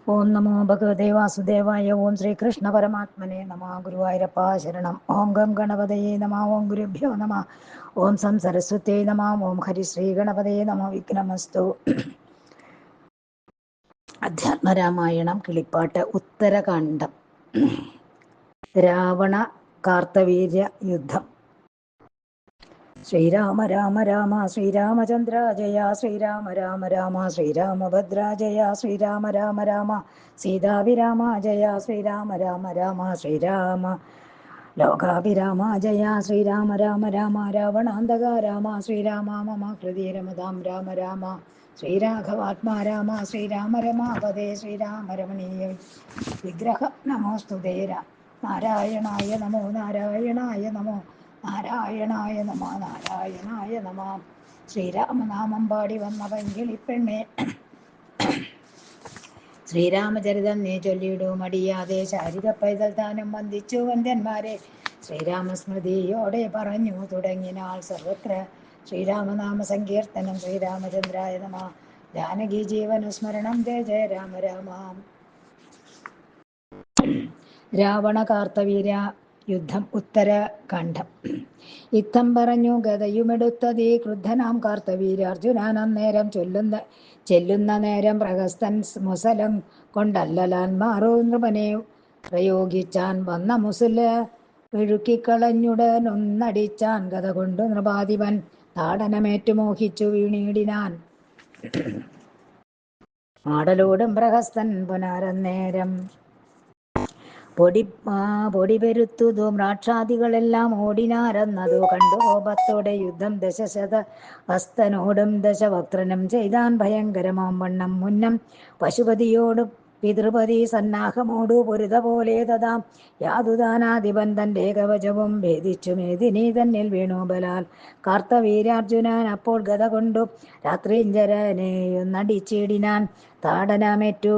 ഓം നമോ ഭഗവതേ വാസുദേവായ. ഓം ശ്രീകൃഷ്ണ പരമാത്മനെ നമ. ഗുരുവായൂരപ്പ ശരണം. ഓം ഗം ഗണപതയേ നമ. ഓം ഗുരുഭ്യോ നമ. ഓം സം സരസ്വത്യേ നമ. ഓം ഹരിശ്രീ ഗണപതയേ നമ. വിഘ്നമസ്തു. അധ്യാത്മരാമായണം കിളിപ്പാട്ട് ഉത്തരകാണ്ഡം. രാവണ കാർത്തവീര്യ യുദ്ധം. ശ്രീരാമ രാമ രാമ ശ്രീരാമചന്ദ്ര ജയ. ശ്രീരാമ രാമ രാമ ശ്രീരാമഭദ്ര ജയ. ശ്രീരാമ രാമ രാമ സീതാഭിരാമ ജയ. ശ്രീരാമ രാമ രാമ ശ്രീരാമ ലോകാഭിരാമ ജയ. ശ്രീരാമ രാമ രാമ രാവണാന്തക രാമ. ശ്രീരാമ മമ ഹൃദി രമതാം രാമ രാമ. ശ്രീരാഘവാത്മാ രാമ. ശ്രീരാമ രമാപദേ. ശ്രീരാമ രമണീയ വിഗ്രഹ നമോസ്തുതേ. നാരായണായ നമോ നാരായണായ നമോ നാരായണായ നമ നാരായണായ നമ. ശ്രീരാമനാമം പാടി വന്ന പൈങ്കിളിപ്പെണ്ണെ, ശ്രീരാമചരിതം നീ ചൊല്ലിയിടൂ മടിയാതെ. ശാരിക പൈതൽ താനും വന്ദിച്ചു വന്ദ്യന്മാരെ. ശ്രീരാമസ്മൃതിയോടെ പറഞ്ഞു തുടങ്ങിനാൾ സർവത്ര ശ്രീരാമനാമ സങ്കീർത്തനം. ശ്രീരാമചന്ദ്രായ നമ. ജാനകി ജീവനുസ്മരണം. ജയ ജയ രാമ രാമ. രാവണ കാർത്തവീര്യ യുദ്ധം. ഉത്തരകാണ്ഡം. ഇത്തം പറഞ്ഞു ഗതയുമെടുത്തതീ ക്രുദ്ധനാം കാർത്തവീര്യ അർജുനൻ അന്നേരം ചെല്ലുന്ന നേരം പ്രഹസ്തൻ മുസലം കൊണ്ടല്ലലാൻ മാറു നൃപനെ പ്രയോഗിച്ചാൻ. വന്ന മുസല വിഴുക്കിക്കളഞ്ഞുടനൊന്നടിച്ചാൻ. ഗത കൊണ്ടു നൃപാധിപൻ താടനമേറ്റു മോഹിച്ചു വീണിടിനാൻ. ആടലോടും പ്രഹസ്തൻ പുനരന്നേരം പൊടി പെരുത്തുതു മ്രാക്ഷാദികളെല്ലാം ഓടിനാരെന്നതു കണ്ടു കോപത്തോടെ യുദ്ധം ദശശത ഹസ്തനോടും ദശവക്ത്രനും ചെയ്താൻ ഭയങ്കരമാം വണ്ണം. മുന്നം പശുപതിയോടും പിതൃപതി സന്നാഹമോടു പൊരുത പോലെ തഥാം യാതുദാനാധിപൻ തന്റെ കവചവും ഭേദിച്ചു മേദിനി തന്നിൽ വീണു ബലാൽ. കാർത്തവീര്യാർജുനൻ അപ്പോൾ ഗത കൊണ്ടു രാത്രിഞ്ചരനെയൊന്നടിച്ചിടിനാൻ. താടനമേറ്റു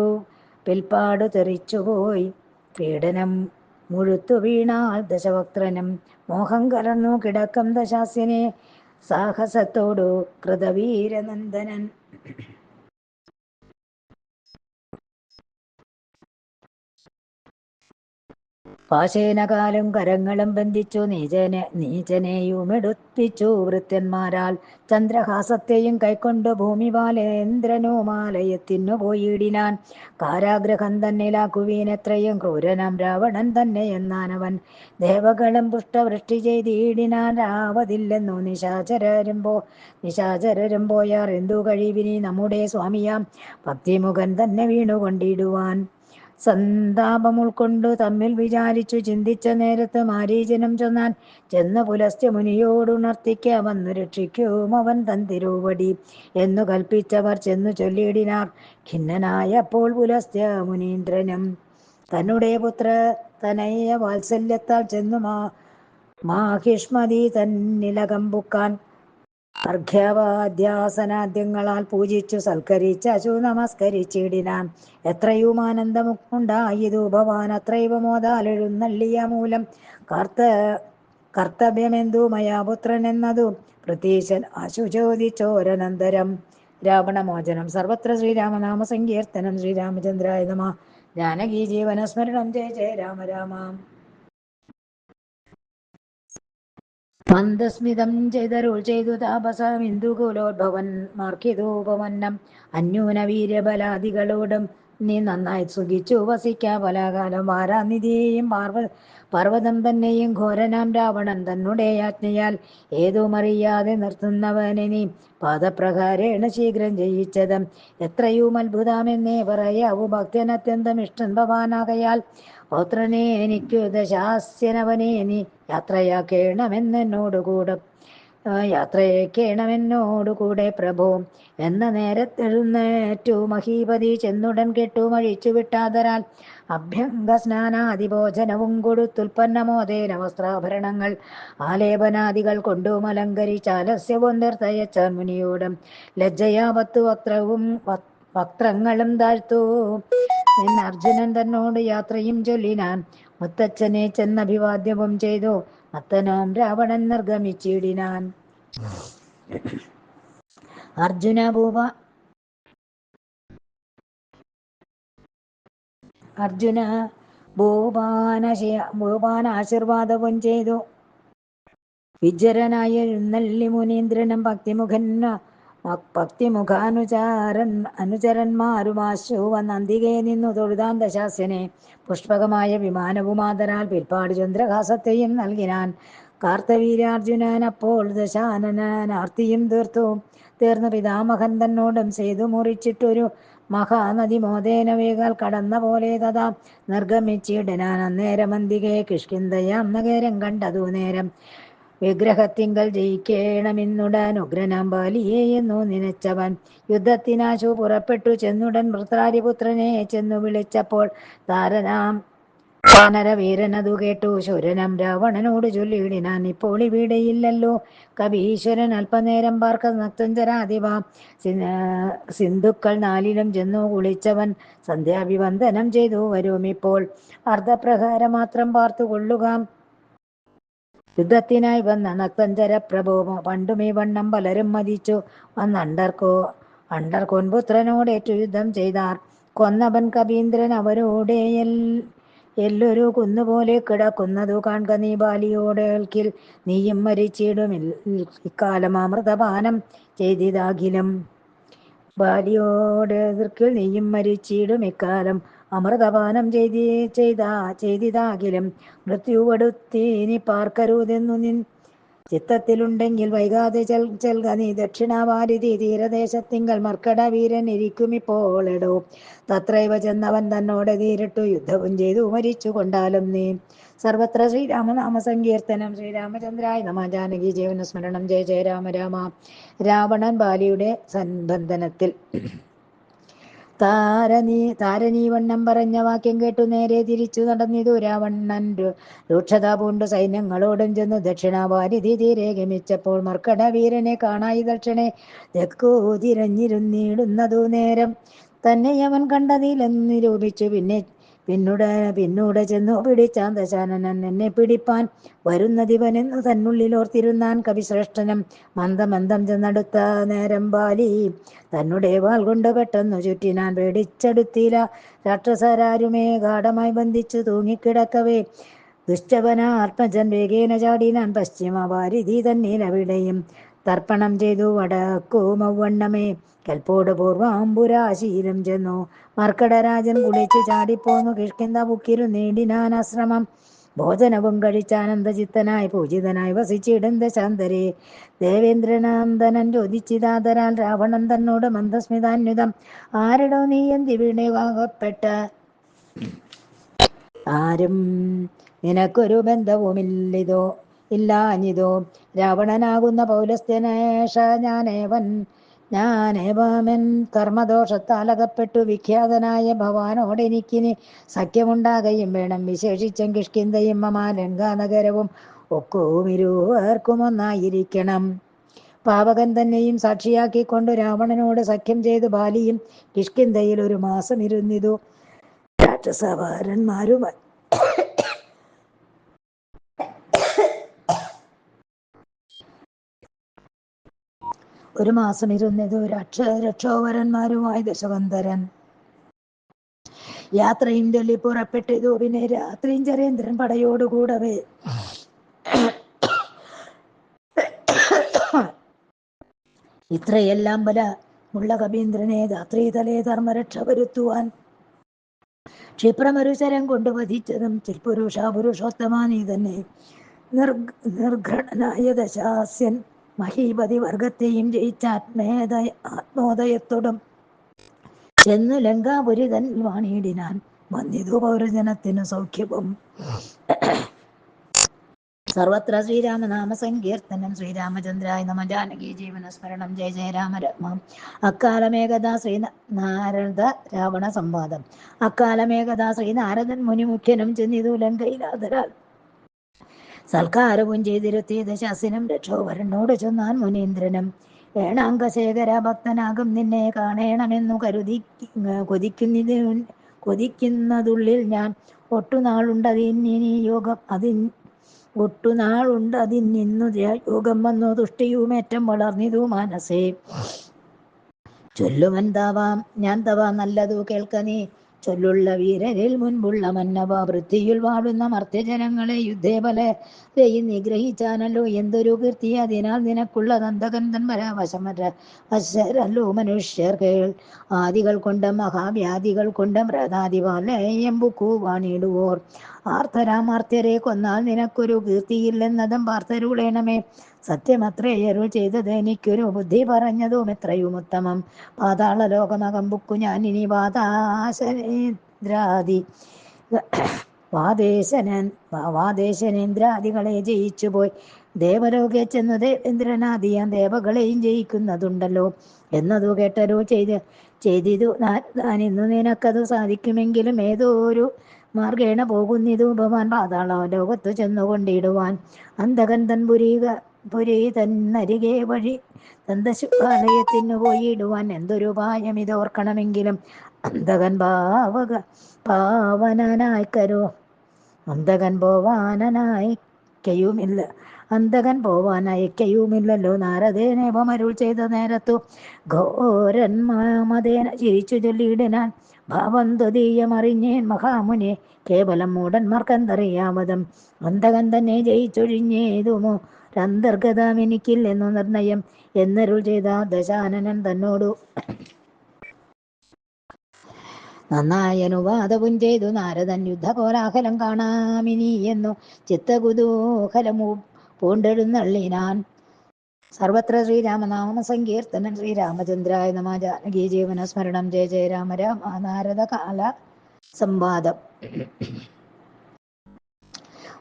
പിൽപ്പാടു തെറിച്ചുപോയി പീഡനം മുഴുത്തു വീണാൽ ദശവക്ത്രനും. മോഹം കലർന്നു കിടക്കം ദശാസ്യനെ സാഹസത്തോടു കൃതവീരനന്ദനൻ. പാശേനകാലും കരങ്ങളും ബന്ധിച്ചു നീചനെയുമെടുപ്പിച്ചു വൃത്യന്മാരാൽ. ചന്ദ്രഹാസത്തെയും കൈക്കൊണ്ടു ഭൂമിപാലേന്ദ്രനുമാലയത്തിനു പോയിടിനാൻ. കാരാഗ്രഹം തന്നിലാക്കുവീനെത്രയും ക്രൂരനാം രാവണൻ തന്നെ എന്നാനവൻ. ദേവകളും പുഷ്ടവൃഷ്ടി ചെയ്തിടിനാൻ. രാവതില്ലെന്നു നിശാചരരും പോയാർ. എന്തു കഴിവിനി നമ്മുടെ സ്വാമിയാം ഭക്തിമുഖൻ തന്നെ വീണുകൊണ്ടിടുവാൻ. സന്താപം ഉൾക്കൊണ്ടു തമ്മിൽ വിചാരിച്ചു ചിന്തിച്ച നേരത്ത് മാരീചനും ചൊന്നാൻ. ചെന്നു പുലസ്ത്യ മുനിയോടുണർത്തിക്ക വന്നു രക്ഷിക്കും അവൻ തൻ തിരുവടി എന്നു കൽപ്പിച്ചവർ ചെന്നു ചൊല്ലിയിടിനാർ. ഖിന്നനായപ്പോൾ പുലസ്ത്യ മുനീന്ദ്രനും തന്നുടെ പുത്ര തനയ വാത്സല്യത്താൽ ചെന്നു മാഹിഷ്മതി തന്നിലകമ്പുക്കാൻ. അർഘ്യവാദ്യാസനാദ്യങ്ങളാൽ പൂജിച്ചു സൽക്കരിച്ചു നമസ്കരിച്ചിടിനാൻ. എത്രയും ആനന്ദമുണ്ടായതു ഭവാൻ അത്രൈവ മോദാൽ എഴുന്നള്ളിയ മൂലം. കർത്തവ്യമെന്തു മയാ പുത്രൻ എന്നതു പൃഥീശൻ ആശു ചോദിച്ചോരനന്തരം. രാവണമോചനം. സർവത്ര ശ്രീരാമനാമ സങ്കീർത്തനം. ശ്രീരാമചന്ദ്രായ നമ. ജാനകി ജീവനസ്മരണം. ജയ ജയ രാമ രാമ. മന്ദസ്മിതം ചെയ്തരുൾ ചെയ്തു താപസമിന്ദുകുലോദ്ഭവൻ മാർക്കിതോപമന്നം. അന്യൂന വീര്യബലാദികളോടും നീ നന്നായി സുഖിച്ചു വസിക്ക പലകാലം. വാരാനിധിയെയും പർവ്വതം തന്നെയും ഘോരനാം രാവണൻ തന്നുടെ ആജ്ഞയാൽ ഏതുമറിയാതെ നിർത്തുന്നവനെ നീ പാദപ്രകാരേണ ശീഘ്രം ജയിച്ചതും എത്രയും അത്ഭുതമെന്നേ പറയാവൂ. ഭക്തനത്യന്തം ഇഷ്ടൻ ഭവാനാകയാൽ പൗത്രനെ എനിക്കു ദശാസ്യനവനെ നീ യാത്രയേക്കേണമെന്നോടുകൂടെ പ്രഭോ. എന്ന നേരത്തെഴുന്നേറ്റു മഹീപതി ചെന്നുടൻ കെട്ടു മഴിച്ചു വിട്ടാതരാൽ. അഭ്യംഗസ്നാനാദിഭോജനവും കൊടുത്തുൽപ്പന്നമോദേന വസ്ത്രാഭരണങ്ങൾ ആലേപനാദികൾ കൊണ്ടും അലങ്കരിച്ചാലസ്യവും നിർത്തയച്ചാൻ മുനിയോടും. ലജ്ജയാ 10 വക്ത്രങ്ങളും താഴ്ത്തു അർജുനൻ തന്നോട് യാത്രയും ചൊല്ലിനാൻ. മുത്തച്ഛനെ ചെന്നഭിവാദ്യവും ചെയ്തു മത്തനോം രാവണൻ നിർഗമിച്ചിടിനാൻ. അർജുന ഭൂപ അർജുന ഭൂപാനാശീർവാദവും ചെയ്തു വിജരനായ എഴുന്നള്ളി മുനീന്ദ്രനും അനുചരന്മാരുമാശു വന്നന്തികെ നിന്നു തൊഴുതാൻ ദശാസ്യനെ പുഷ്പകമായ വിമാനവും ആദരാൽ പിൽപ്പാട് ചന്ദ്രഹാസത്തെയും നൽകിനാൻ. കാർത്തവീര്യാർജുനൻ അപ്പോൾ ദശാനനാർത്തിയും തീർന്നു പിതാമഹൻ തന്നോടും ചെയ്തു മുറിച്ചിട്ടൊരു മഹാനദി മോദേന വേഗാൽ കടന്ന പോലെ തഥാ നിർഗമിച്ചിടനാൻ. അന്നേരമന്തികെ കിഷ്കിന്ധയാം നഗരം കണ്ടതു നേരം വിഗ്രഹത്തിങ്കൽ ജയിക്കേണമെന്നുടൻ ഉഗ്രനാം ബാലിയെ എന്നു നനച്ചവൻ യുദ്ധത്തിനാശു പുറപ്പെട്ടു ചെന്നുടൻ വൃത്രാരിപുത്രനെ ചെന്നു വിളിച്ചപ്പോൾ വാനരവീരനതു കേട്ടു ശൂരനം രാവണനോട് ചൊല്ലിയിടിനാൻ. ഇപ്പോൾ ഇവിടെയില്ലല്ലോ കവീശ്വരൻ അല്പനേരം പാർക്ക നക്തഞ്ചരാധിപ സിന്ധുക്കൾ നാലിലും ചെന്നു കുളിച്ചവൻ സന്ധ്യാഭിവന്ദനം ചെയ്തു വരും. ഇപ്പോൾ അർദ്ധപ്രകാരം മാത്രം പാർത്തു കൊള്ളുക. യുദ്ധത്തിനായി വന്ന നക്തഞ്ചര പ്രഭോ പണ്ടുമീ വണ്ണം പലരും മതിച്ചു കൊൻപുത്രനോടേറ്റു യുദ്ധം ചെയ്താർ. കൊന്നവൻ കവീന്ദ്രൻ അവരോടെ എല്ലൊരു കുന്നുപോലെ കിടക്കുന്നതു കാൺക നീ ബാലിയോടേൽക്കിൽ നീയും മരിച്ചിടും ഇക്കാലം അമൃതപാനം ചെയ്തിതാകിലും. ബാലിയോടെതിർക്കിൽ നീയും മരിച്ചിടും ഇക്കാലം അമൃതപാനം ചെയ്തിതാകിലും. മൃത്യുവടുത്തീനി പാർക്കരുതെന്നു നിൻ ചിത്തത്തിലുണ്ടെങ്കിൽ വൈകാതെ ചെൽക നീ ദക്ഷിണാവാരിധി തീരദേശത്തിങ്കൽ മർക്കട വീരൻ ഇരിക്കുമിപ്പോളെടോ. തത്രൈവ ചെന്നവൻ തന്നോടെ തീരിട്ടു യുദ്ധവും ചെയ്തു മരിച്ചു കൊണ്ടാലും നീ. സർവത്ര ശ്രീരാമനാമ സങ്കീർത്തനം. ശ്രീരാമചന്ദ്രായ നമഃ. ജാനകി ജീവന സ്മരണം. ജയ ജയ രാമ രാമ. രാവണൻ ബാലിയുടെ സൻബന്ധനത്തിൽ താരനീവണ്ണം പറഞ്ഞ വാക്യം കേട്ടു നേരെ തിരിച്ചു നടന്നിതു രാവണൻ. രൂക്ഷത പൂണ്ടു സൈന്യങ്ങളോടും ചെന്നു ദക്ഷിണാവാരിധി തീരെ ഗമിച്ചപ്പോൾ മർക്കട വീരനെ കാണായി ദക്ഷിണെ തെക്കു തിരഞ്ഞിരുന്നിടുന്നതു നേരം തന്നെ അവൻ കണ്ടതിലെന്ന് നിരൂപിച്ചു. പിന്നൂടെ ചെന്നു പിടിച്ചാൻ ദശാനനൻ. എന്നെ പിടിപ്പാൻ വരുന്നതിവനെന്നു തന്നുള്ളിലോർത്തിരുന്നാൻ കവിശ്രേഷ്ഠനം. മന്ദം ചെന്നടുത്ത നേരം ബാലി തന്നെ വാൾ കൊണ്ട് പെട്ടെന്നു ചുറ്റിനാൻ. പേടിച്ചടുത്തില രാക്ഷസരാരുമേ ഗാഠമായി ബന്ധിച്ചു തൂങ്ങിക്കിടക്കവേ ദുശ്ചവനാത്മജൻ വേഗേന ചാടിനാൻ പശ്ചിമവാരിധി തന്നിലവിടെയും തർപ്പണം ചെയ്തു വടക്കു മൗവണ്ണമേ കൽപ്പോട് പൂർവാംബുരാശീലം ചെന്നു. മർക്കടരാജൻ കുളിച്ചു ചാടിപ്പോന്നു കിഷ്കിന്ധ പുക്കിരു നേടിനാൻ ആശ്രമം. ഭോജനവും കഴിച്ചാനന്ദചിത്തനായി പൂജിതനായി വസിച്ചിടും ദശാന്തരെ. ദേവേന്ദ്രനന്ദനൻ ചോദിച്ചിതാതരാൽ രാവണൻ തന്നോട് മന്ദസ്മിതാന്വിതം ആരടോ നീ എന്തിവിടെ വാകപ്പെട്ട ആരും നിനക്കൊരു ബന്ധവുമില്ലിതോ ഇല്ലാഞ്ഞിതോ. രാവണനാകുന്ന പൗലസ്ത്യനേഷ ഞാനേവമൻ കർമ്മദോഷത്താൽ അകപ്പെട്ടു വിഖ്യാതനായ ഭവാനോടെനിക്കിനി സഖ്യമുണ്ടാകുകയും വേണം. വിശേഷിച്ചും കിഷ്കിന്ധയും മമ ലങ്കാനഗരവും ഒക്കുമിരുവർക്കും ഒന്നായിരിക്കണം. പാവകൻ തന്നെയും സാക്ഷിയാക്കിക്കൊണ്ട് രാവണനോട് സഖ്യം ചെയ്തു ബാലിയും കിഷ്കിന്ധയിൽ ഒരു മാസം ഇരുന്നിതു രാക്ഷസവാരന്മാരുമായി. ഒരു മാസം ഇരുന്നിതു രക്ഷോവരന്മാരുമായി ദശവന്തരൻ. യാത്രയും ചൊല്ലി പുറപ്പെട്ടിതു. പിന്നെ രാത്രിയും ചരേന്ദ്രൻ പടയോടുകൂടവേ ഇത്രയെല്ലാം ബലമുള്ള കവീന്ദ്രനെ രാത്രി തലേ ധർമ്മരക്ഷ വരുത്തുവാൻ ക്ഷിപ്രമൊരു ശരം കൊണ്ട് വധിച്ചതും പുരുഷോത്തമാ നീ തന്നെ. നിർഘടനായ ദശാസ്യൻ മഹീപതി വർഗത്തെയും ജയിച്ച ആത്മോദയത്തോടും ചെന്നു ലങ്കാപുരി തന്നിൽ വാണിയിടിനാൻ. വന്നിതു പൗരജനത്തിനു സൗഖ്യവും. സർവത്ര ശ്രീരാമനാമ സങ്കീർത്തനം. ശ്രീരാമചന്ദ്രായ നമഃ. ജാനകി ജീവന സ്മരണം. ജയ ജയ രാമ രാമ. അക്കാലമേകഥാ ശ്രീനാരദ രാവണ സംവാദം. അക്കാലമേകഥാ ശ്രീനാരദൻ മുനിമുഖ്യനും ചെന്നിതു ലങ്കയിലാതരാൽ സൽക്കാരവും ചെയ്തിരുത്തി ദശാസിനും രക്ഷോവരനോട് ചൊന്നാൻ മുനീന്ദ്രനും. ഏണാങ്കശേഖര ഭക്തനാകും നിന്നെ കാണണമെന്നു കൊതിക്കുന്നതുള്ളിൽ ഞാൻ. ഒട്ടുനാളുണ്ടതിന്നു യോഗം വന്നു തുഷ്ടിയുമേറ്റം വളർന്നിതു മാനസേ. ചൊല്ലുവൻ ഞാൻ തവ നല്ലതു കേൾക്ക നീ. ചൊല്ലുള്ള വീരരിൽ മുൻപുള്ള മന്നവ വൃത്തിയിൽ വാഴുന്ന മർത്യജനങ്ങളെ യുദ്ധേബലരെയും നിഗ്രഹിച്ചാനല്ലോ എന്തൊരു കീർത്തി അതിനാൽ നിനക്കുള്ള നന്ദകന്ധൻ വശമര വശരല്ലോ മനുഷ്യർ കേൾ ആദികൾ കൊണ്ട് മഹാവ്യാധികൾ കൊണ്ട് വ്രതാദിപാലയം ബുക്കു വാണിടുവോർ ആർത്തരാമാർത്യരെ കൊന്നാൽ നിനക്കൊരു കീർത്തിയില്ലെന്നതും പാർത്തരുളേണമേ സത്യമത്രയരുൾ ചെയ്തത് എനിക്കൊരു ബുദ്ധി പറഞ്ഞതും എത്രയും ഉത്തമം പാതാള ലോകമകം ബുക്കു ഞാൻ ഇനി വാതാശനേന്ദ്രാദി വാദേശനേന്ദ്രാദികളെ ജയിച്ചുപോയി ദേവലോകെ ചെന്നു ദേവേന്ദ്രനാദിയാൻ ദേവകളെയും ജയിക്കുന്നതുണ്ടല്ലോ എന്നതു കേട്ടരോ ചെയ്തിതു താൻ ഇന്നു നിനക്കതു സാധിക്കുമെങ്കിലും ഏതോ ഒരു മാർഗേണ പോകുന്നിതു ഉപമാൻ പാതാള ലോകത്തു ചെന്നുകൊണ്ടിടുവാൻ അന്ധകന്ധൻ പുരി തന്നരികെ വഴി ദന്തശുദ്ധാലയത്തിനു പോയിടുവാൻ എന്തൊരു ഉപായം ഇതോർക്കണമെങ്കിലും അന്ധകൻ പാവനനായിക്കരോ അന്ധകൻ പോവാനനായിക്കയുമില്ല അന്ധകൻ പോവാനയക്കയുമില്ലല്ലോ നാരദേനേവമരുൾ ചെയ്ത നേരത്തു ഘോരൻ മതേന ചിരിച്ചു ചൊല്ലിയിടനാൻ ഭാവം ത്വതീയമറിഞ്ഞേൻ മഹാമുനെ കേവലം മൂടന്മാർക്കെന്തറിയാമതം അന്ധകൻ തന്നെ ജയിച്ചൊഴിഞ്ഞേതുമോ രന്തർഗതം എനിക്കില്ലെന്നു നിർണയം എന്നരുൾ ചെയ്ത ദശാനനൻ തന്നോടു നന്നായി അനുവാദവും ചെയ്തു നാരദൻ യുദ്ധകോലാഹലം കാണാമിനി എന്നു ചിത്തകുതൂഹലമു പൂണ്ടെഴുന്നള്ളിനാൻ സർവത്ര ശ്രീരാമനാമ സങ്കീർത്തനം ശ്രീരാമചന്ദ്രായ നമ ജാനകീ ജീവന സ്മരണം ജയ ജയ രാമ രാമ നാരദ കാല സംവാദം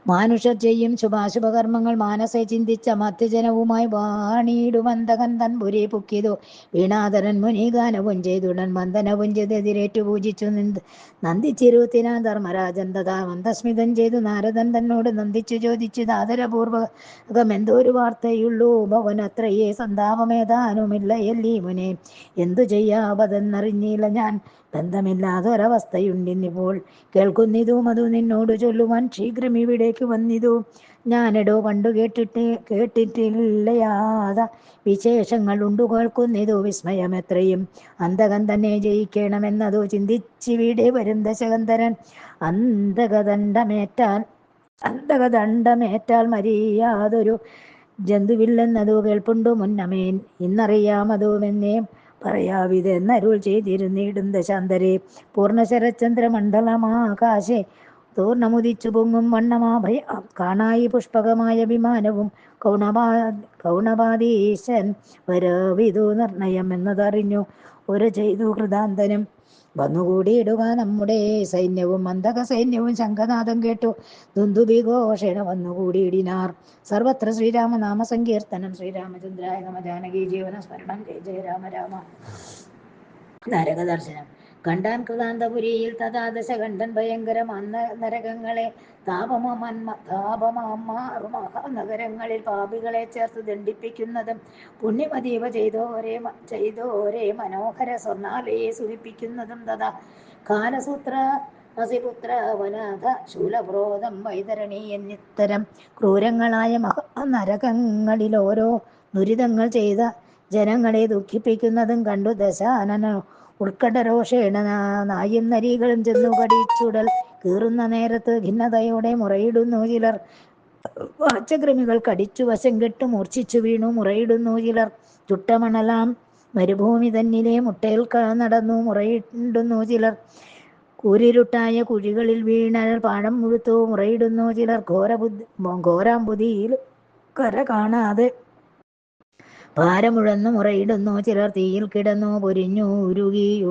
മാനുഷർ ചെയ്യും ശുഭാശുഭകർമ്മങ്ങൾ മാനസെ ചിന്തിച്ച മധ്യജനവുമായി വാണിയിടുമന്തകൻ തൻ പുരി പുക്കിതു വീണാധരൻ മുനിഗാനവും ചെയ്തുടൻ വന്ദനവും ചെയ്തെതിരേറ്റു പൂജിച്ചു നന്ദിച്ചിരുത്തിനാൻ ധർമ്മരാജൻ തഥാ മന്ദസ്മിതം ചെയ്തു നാരദൻ തന്നോട് നന്ദിച്ചു ചോദിച്ചു ആദരപൂർവകം എന്തോരു വാർത്തയുള്ളൂ ഭവനത്രയേ സന്താപമേതാനുമില്ല എല്ലീ മുനെ എന്തു ചെയ്യാവതെന്നറിഞ്ഞില്ല ഞാൻ ബന്ധമില്ലാതൊരവസ്ഥയുണ്ടിന്നിപ്പോൾ കേൾക്കുന്നിതും അതു നിന്നോട് ചൊല്ലുവാൻ ശീഘ്രം ഇവിടേക്ക് വന്നിതു ഞാനെടോ പണ്ടു കേട്ടിട്ടില്ലയാത വിശേഷങ്ങൾ ഉണ്ടു കേൾക്കുന്നിതു വിസ്മയം എത്രയും അന്ധകൻ തന്നെ ജയിക്കണമെന്നതു ചിന്തിച്ചിവിടെ വരും ദശകന്ധരൻ അന്ധകദണ്ഡമേറ്റാൽ മരിയാതൊരു ജന്തുവില്ലെന്നതു കേൾപ്പുണ്ടു മുന്നമേൻ ഇന്നറിയാമതുമെന്നേ പറയാവിതെന്നരുൾ ചെയ്തിരുന്നിടും ദശാന്തരെ പൂർണ്ണശരചന്ദ്രമണ്ഡലമാകാശേ തൂർണമുദിച്ചു പൊങ്ങും വണ്ണമാഭയ കാണായി പുഷ്പകമായ വിമാനവും കൗണപാദീശൻ വരവിതു നിർണയം എന്നതറിഞ്ഞു ഒരു ചെയ്തു കൃതാന്തനും വന്നുകൂടിയിടുക നമ്മുടെ സൈന്യവും അന്ധക സൈന്യവും ശംഖനാദം കേട്ടു ദുന്ദുഭിഘോഷേണ വന്നുകൂടിയിടിനാർ സർവത്ര ശ്രീരാമനാമ സങ്കീർത്തനം ശ്രീരാമചന്ദ്രായ നമ ജാനകീ ജീവന സ്മരണം ജയ ജയ രാമ രാമ നരകദർശനം കണ്ടാൻ കൃതാന്തപുരിയിൽ തഥാ ദശകണ്ഠൻ ഭയങ്കരം നരകങ്ങളെ താപമാറും മഹാനഗരങ്ങളിൽ പാപികളെ ചേർത്ത് ദണ്ഡിപ്പിക്കുന്നതും പുണ്യമതീവ ചെയ്തോരെ മനോഹര സ്വർണാലയെ സുഖിപ്പിക്കുന്നതും തഥാ കാലസൂത്ര വസിപുത്ര വനാഥ ശൂലപ്രോതം വൈതരണി എന്നിത്തരം ക്രൂരങ്ങളായ മഹാനരകങ്ങളിൽ ഓരോ ദുരിതങ്ങൾ ചെയ്ത ജനങ്ങളെ ദുഃഖിപ്പിക്കുന്നതും കണ്ടു ദശാനന ഉൾക്കടരോഷേണ നായും നരികളും ചെന്നു കടിച്ചുടൽ കീറുന്ന നേരത്ത് ഭിന്നതയോടെ മുറയിടുന്നു ചിലർ വാച്ചകൃമികൾ കടിച്ചു വശം കെട്ടു മൂർച്ഛിച്ചു വീണു മുറയിടുന്നു ചിലർ ചുട്ടമണലാം മരുഭൂമി തന്നിലെ മുട്ടയിൽ നടന്നു മുറയിടുന്നു ചിലർ കൂരിരുട്ടായ കുഴികളിൽ വീണൽ പാഴം മുഴുത്തു മുറയിടുന്നു ചിലർ ഘോരാമ്പുതിയിൽ കര കാണാതെ ഭാരമുഴന്നു മുറയിടുന്നു ചിലർ തീയിൽ കിടന്നു പൊരിഞ്ഞു ഉരുകി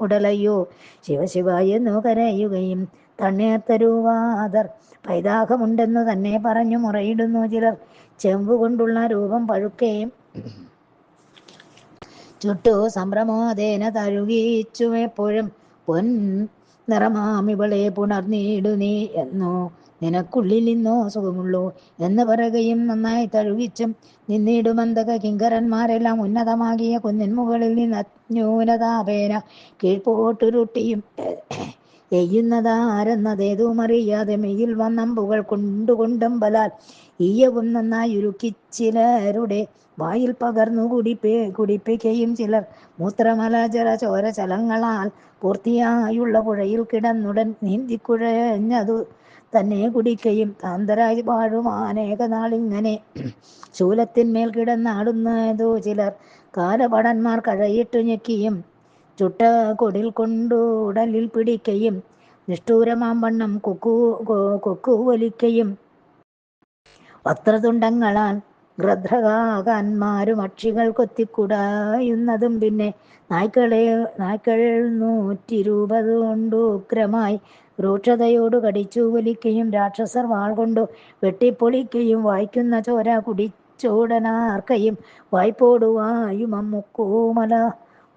ഉടലയ്യോ ശിവശിവ എന്നു കരയുകയും തണ്ണീർത്തരുവാതർ പൈതാഹമുണ്ടെന്നു തന്നെ പറഞ്ഞു മുറയിടുന്നു ചിലർ ചെമ്പുകൊണ്ടുള്ള രൂപം പഴുക്കുകയും ചുട്ടു സംഭ്രമോദേന തഴുകിച്ചു എപ്പോഴും പൊൻ നിറമാമിവളെ പുണർന്നിടു നീ എന്നോ നിനക്കുള്ളിൽ ഇന്നോ സുഖമുള്ളൂ എന്ന് പറയുകയും നന്നായി തഴുകിച്ചും നിന്നിടുമന്തക കിങ്കരന്മാരെല്ലാം ഉന്നതമാകിയ കുന്നിൻ മുകളിൽ നിന്ന് ന്യൂനതാപേന കീഴ്പോട്ടുരുട്ടിയും എയ്യുന്നതാരെന്നതേതും അറിയാതെ മെയ്യിൽ വന്നമ്പുകൾ കൊണ്ടുകൊണ്ടും ബലാൽ ഈയവും നന്നായി ഉരുക്കിച്ചിലരുടെ വായിൽ പകർന്നു കുടിപ്പിക്കുകയും ചിലർ മൂത്രമല ചോര ചലങ്ങളാൽ പൂർത്തിയായുള്ള പുഴയിൽ കിടന്നുടൻ നീന്തിക്കുഴഞ്ഞതു തന്നെ കുടിക്കയും താന്തരായി വാഴും അനേക നാളിങ്ങനെ ശൂലത്തിന്മേൽ കിടന്നാടുന്നതോ ചിലർ കാലഭടന്മാർ കഴയിട്ടു ഞെക്കിയും ചുട്ട കൊടിൽ കൊണ്ടു ഉടലിൽ പിടിക്കയും നിഷ്ഠൂരമാം വണ്ണം കൊക്കു വലിക്കയും വക്രതുണ്ടങ്ങളാൽ ഗൃധ്രകാകന്മാരും പക്ഷികൾ കൊത്തിക്കുടായുന്നതും പിന്നെ നായ്ക്കൾ 120 കൊണ്ടു ഉഗ്രമായി രൂക്ഷതയോട് കടിച്ചു വലിക്കുകയും രാക്ഷസർ വാൾ കൊണ്ടു വെട്ടിപ്പൊളിക്കുകയും വായിക്കുന്ന ചോര കുടിച്ചോടനാർക്കയും വായ്പോടുവായുമം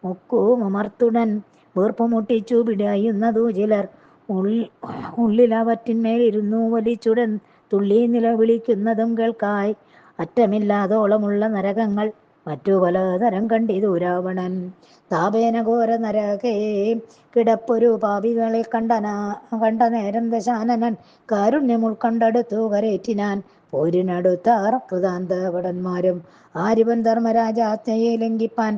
മുക്കൂമർത്തുടൻ വീർപ്പു മുട്ടിച്ചു പിടയുന്നതു ചിലർ ഉള്ളിലവറ്റിന്മേൽ ഇരുന്നു വലിച്ചുടൻ തുള്ളി നിലവിളിക്കുന്നതും കേൾക്കായി അറ്റമില്ലാതോളമുള്ള നരകങ്ങൾ മറ്റു പലതരം കണ്ടിതു രാവണൻ. താപേന ഘോര നരകേ കിടപ്പൊരു പാപികളെ കണ്ട നേരം ദശാനനൻ കാരുണ്യം ഉൾക്കൊണ്ടടുത്തു കരേറ്റിനാൻ. പോരിനടുത്താർ കൃതാന്തഭടന്മാരും ആരിവൻ ധർമ്മരാജാജ്ഞയെ ലംഘിപ്പാൻ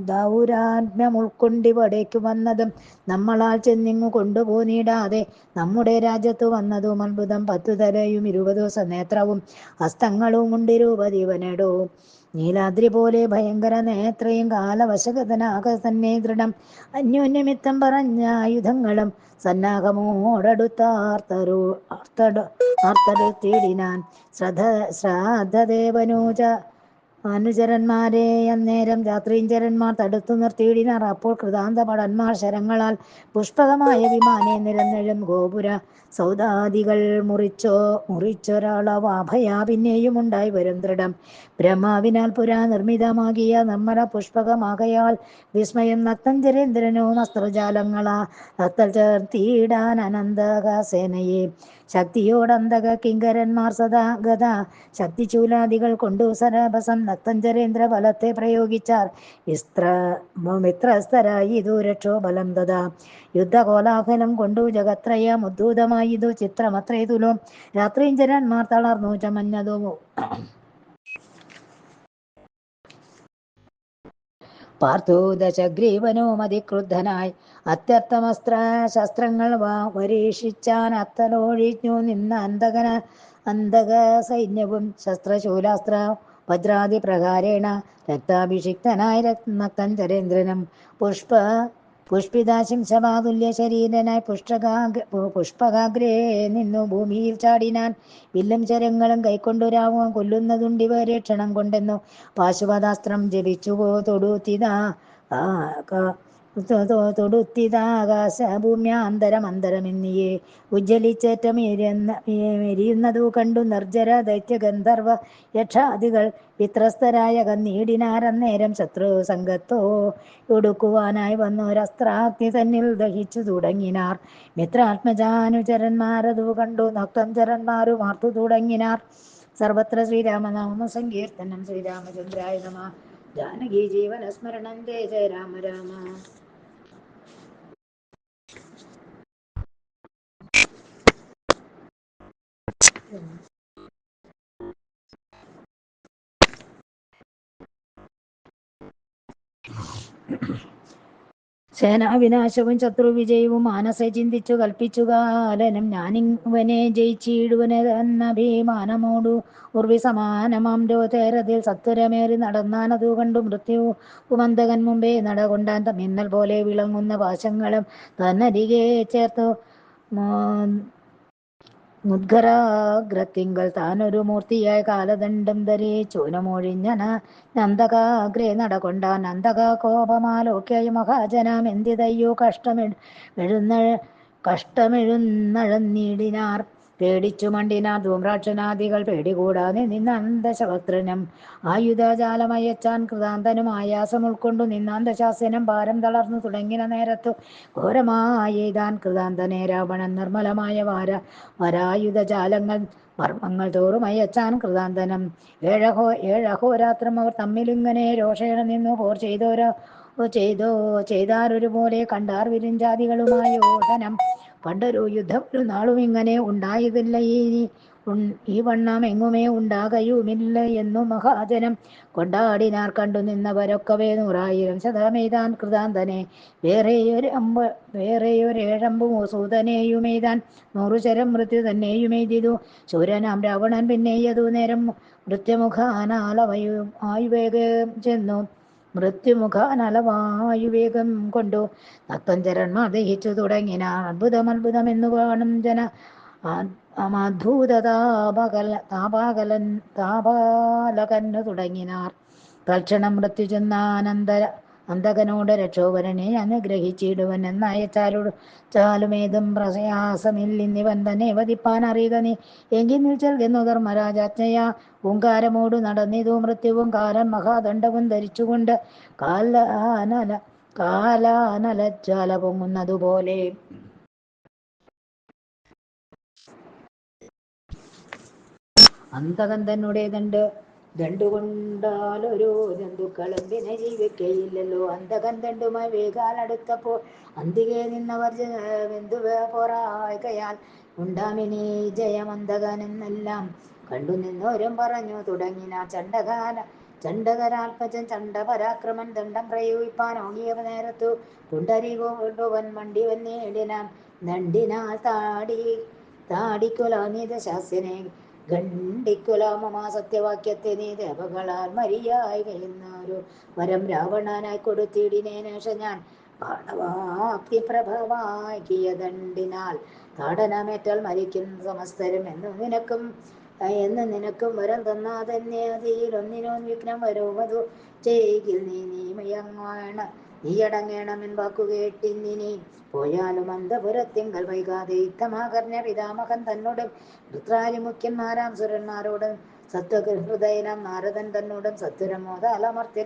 ദൗരാത്മ്യം ഉൾക്കൊണ്ടിവിടേക്കു വന്നതും നമ്മളാൽ ചെന്നിങ്ങു കൊണ്ടുപോന്നിടാതെ നമ്മുടെ രാജ്യത്തു വന്നതും അത്ഭുതം. 10 തലയും 20 സനേത്രവും ഹസ്തങ്ങളും ഉണ്ടിരുപതിവനെടോ നീലാദ്രി പോലെ ഭയങ്കര നേത്രയും കാലവശഗതനാക തന്നെ ദൃഢം അന്യോന്യമിത്തം പറഞ്ഞ ആയുധങ്ങളും സന്നാഹമോടടുത്താർത്തടുത്തിടിനാൻ. ശ്രാദ്ധദേവനൂജ അനുചരന്മാരെ അന്നേരം രാത്രീഞ്ചരന്മാർ തടുത്തു നിർത്തിയിടിനാർ. അപ്പോൾ കൃതാന്ത ഭടന്മാർ ശരങ്ങളാൽ പുഷ്പകമായ വിമാനെ നിരന്നെഴും ഗോപുര സൗദാദികൾ മുറിച്ചൊരാളവാഭയാ പിന്നെയും ഉണ്ടായി വരും ദൃഢം. ബ്രഹ്മാവിനാൽ പുരാ നിർമ്മിതമാകിയ നിർമ്മല പുഷ്പകമാകയാൽ വിസ്മയം നക്തഞ്ചരേന്ദ്രനും അസ്ത്രജാലങ്ങളാ ഭക്തൽ ചേർത്തിയിടാൻ അനന്തക സേനയെ ശക്തിയോടന്തക കിങ്കരന്മാർ സദാ ഗത ശക്തിശൂലാദികൾ കൊണ്ടു സരഭസം നക്തഞ്ചരേന്ദ്ര ബലത്തെ പ്രയോഗിച്ചാർ. മിത്രസ്ഥരായിതു രക്ഷോബലം തഥാ യുദ്ധകോലാഹലം കൊണ്ടു ജഗത്രയം ഉദ്ധൂതമായിതു ചിത്രമത്രേതുലും രാത്രീഞ്ചരന്മാർ തളർന്നു ചമഞ്ഞതു. പാർത്തു ദശഗ്രീവനും അതിക്രുദ്ധനായി അത്യർത്ഥമസ്ത്ര ശസ്ത്രങ്ങൾ വരീക്ഷിച്ചാൻ. അത്തലൊഴിഞ്ഞു നിന്ന അന്തക സൈന്യവും ശസ്ത്രശൂലാസ്ത്ര വജ്രാദി പ്രകാരേണ രക്താഭിഷിക്തനായ നക്തഞ്ചരേന്ദ്രനും പുഷ്പിതാശിംശവാതുല്യ ശരീരനായി പുഷ്പകാഗ്രേ നിന്നു ഭൂമിയിൽ ചാടിനാൻ. വില്ലും ശരങ്ങളും കൈക്കൊണ്ടു രാവം കൊല്ലുന്നതുണ്ടിവരെ ക്ഷണം കൊണ്ടെന്നു പാശുപതാസ്ത്രം ജപിച്ചു തൊടുത്തിതാകാശ ഭൂമ്യാന്തരമന്തരമെന്നിയെ ഉജ്ജ്വലിച്ചേറ്റം എരിയുന്നതു കണ്ടു നിർജ്ജര ദൈത്യ ഗന്ധർവ യക്ഷാദികൾ വിത്രസ്തരായ കന്നീടിനാരന്നേരം ശത്രു സംഘത്തോടൊടുക്കുവാനായി വന്നൊരസ്ത്രാഗ്നി തന്നിൽ ദഹിച്ചു തുടങ്ങിനാർ. മിത്രാത്മജാനുചരന്മാരതു കണ്ടു നക്തഞ്ചരന്മാരും ആർത്തു തുടങ്ങിനാർ. സർവത്ര ശ്രീരാമനാമ സങ്കീർത്തനം. ശ്രീരാമചന്ദ്രായ നമഃ. ജാനകി ജീവനസ്മരണം. ജയ ജയ രാമ രാമ. സേനാവിനാശവും ശത്രുവിജയവും മാനസെ ചിന്തിച്ചു കൽപ്പിച്ചു കാലനും ഞാനിവനെ ജയിച്ചിടുവനെന്നഭിമാനമോടു ഉർവി സമാനമാം തേരതിൽ സത്വരമേറി നടന്നാനതു കണ്ടു മൃത്യുമന്തകൻ മുമ്പേ നടകൊണ്ടാൻ. മിന്നൽ പോലെ വിളങ്ങുന്ന പാശങ്ങളും തന്നരികെ ചേർത്തു മുദ്ഗരാഗ്രത്തിങ്കൽ താനൊരു മൂർത്തിയായ കാലദണ്ഡം ധരിച്ചൂനമൊഴിഞ്ഞ നന്തകാഗ്രേ നടകൊണ്ടാൻ. നന്തക കോപമാലോക്യ മഹാജനം എന്തിതയ്യോ കഷ്ടമെഴുന്നഴന്നിടിനാർ. പേടിച്ചു മണ്ടിനാർ ധൂമ്രാക്ഷനാദികൾ പേടികൂടാതെ നിന്നാന്തശവക്രനും ആയുധജാലമയച്ചാൻ. കൃതാന്തനും ആയാസം ഉൾക്കൊണ്ടു നിന്നാന്തശാസനം ഭാരം തളർന്നു തുടങ്ങിന നേരത്തു ഘോരമായെയ്താൻ കൃതാന്തനെ രാവണൻ. നിർമ്മലമായ വരായുധജാലങ്ങൾ മർമ്മങ്ങൾ തോറും അയച്ചാൻ കൃതാന്തനം. ഏഴഹോരാത്രം അവർ തമ്മിലിങ്ങനെ രോഷേണ നിന്നു പോർ ചെയ്തോരോ ചെയ്തോ ചെയ്താരൊരുപോലെ കണ്ടാർ വിരിഞ്ചാതികളുമായോധനം. പണ്ടൊരു യുദ്ധം ഒരു നാളും ഇങ്ങനെ ഉണ്ടായതില്ല, ഈ വണ്ണം എങ്ങുമേ ഉണ്ടാകയുമില്ല എന്നു മഹാജനം കൊണ്ടാടിനാർ. കണ്ടു നിന്നവരൊക്കവേ 100,000 ശതമെയ്താൻ കൃതാന്തനെ. വേറെയൊരേഴമ്പു സൂതനെയുമെയ്താൻ 100 ശരം മൃത്യു തന്നെയുമെയ്തിതു ശൂരനാം രാവണൻ. പിന്നെയതു നേരം മൃത്യുമുഖാനാലവായുവേഗം ചെന്നു. മൃത്യുമുഖാനലവായുവേഗം കൊണ്ടു നക്തഞ്ചരന്മാർ ദഹിച്ചു തുടങ്ങിനാർ. അത്ഭുതം അത്ഭുതമെന്നു കാണും ജന താപാലകന്നു തുടങ്ങിനാർ. തൽക്ഷണം മൃത്യു ചെന്നാനന്തര അന്തകനോട് രക്ഷോവരനെ അനുഗ്രഹിച്ചിടുവൻ എന്നയച്ചാലുമേതും പ്രയാസമില്ലിന്നിവൻ തന്നെ വധിപ്പാൻ അറിയുക നീ എങ്കിൽ നിൽച്ചെൽകുന്നു ധർമ്മരാജാജ്ഞയാ. ഓങ്കാരമോടു നടന്നിതു മൃത്യുവും കാലൻ മഹാദണ്ഡവും ധരിച്ചുകൊണ്ട് കാലാനലജ്വാല പൊങ്ങുന്നതുപോലെ. അന്തകൻ തന്നെ ദണ്ടുകൊണ്ടാലൊരു ജന്തുക്കളും പിന്നെ ജീവിക്കയില്ലല്ലോ. അന്തകൻ ദണ്ടുമായി വേഗാലടുത്തപ്പോൾ അന്തികെ നിന്നവർ വെന്തു പോറായ്കയാൽ ഉണ്ടാമിനി ജയമന്തകനെന്നെല്ലാം കണ്ടു നിന്നോരും പറഞ്ഞു തുടങ്ങിനാർ. ചണ്ഡകരാൽപജൻ ചണ്ഡപരാക്രമൻ ദണ്ഡം പ്രയോഗിപ്പാൻ ഓങ്ങിയ നേരത്തു പുണ്ടരീകൊണ്ടുവൻ മണ്ടി വന്നിടിനാൻ. ദണ്ഡിനാൽ താടിക്കുലാനിത ശാസ്യനെ ഖണ്ഡിക്കുലാമമാ സത്യവാക്യത്തെ നീ ദേവകളാൽ മരിയായി കഴിയുന്നൊരു വരം രാവണനായി കൊടുത്തിടിനേനേഷ ഞാൻ ബാണവാക്തി പ്രഭവാക്കിയ ദണ്ഡിനാൽ താടനമേറ്റാൽ മരിക്കും സമസ്തരും എന്ന് നിനക്കും വരം തന്നാ തന്നെ അതിലൊന്നിനും വിഘ്നം വരുമതു ചെയ്യിൽ നീയടങ്ങേണമെൻ വാക്കുകേട്ടിന്നിനി പോയാലും അന്തപുരത്തിങ്കൽ വൈകാതെ യുദ്ധമാകർണ്യ പിതാമഹൻ തന്നോടും വൃത്രാരി മുഖ്യന്മാരാം സുരന്മാരോടും സത്വഹൃദയനാം നാരദൻ തന്നോടും സത്വരമോദാലമർത്യ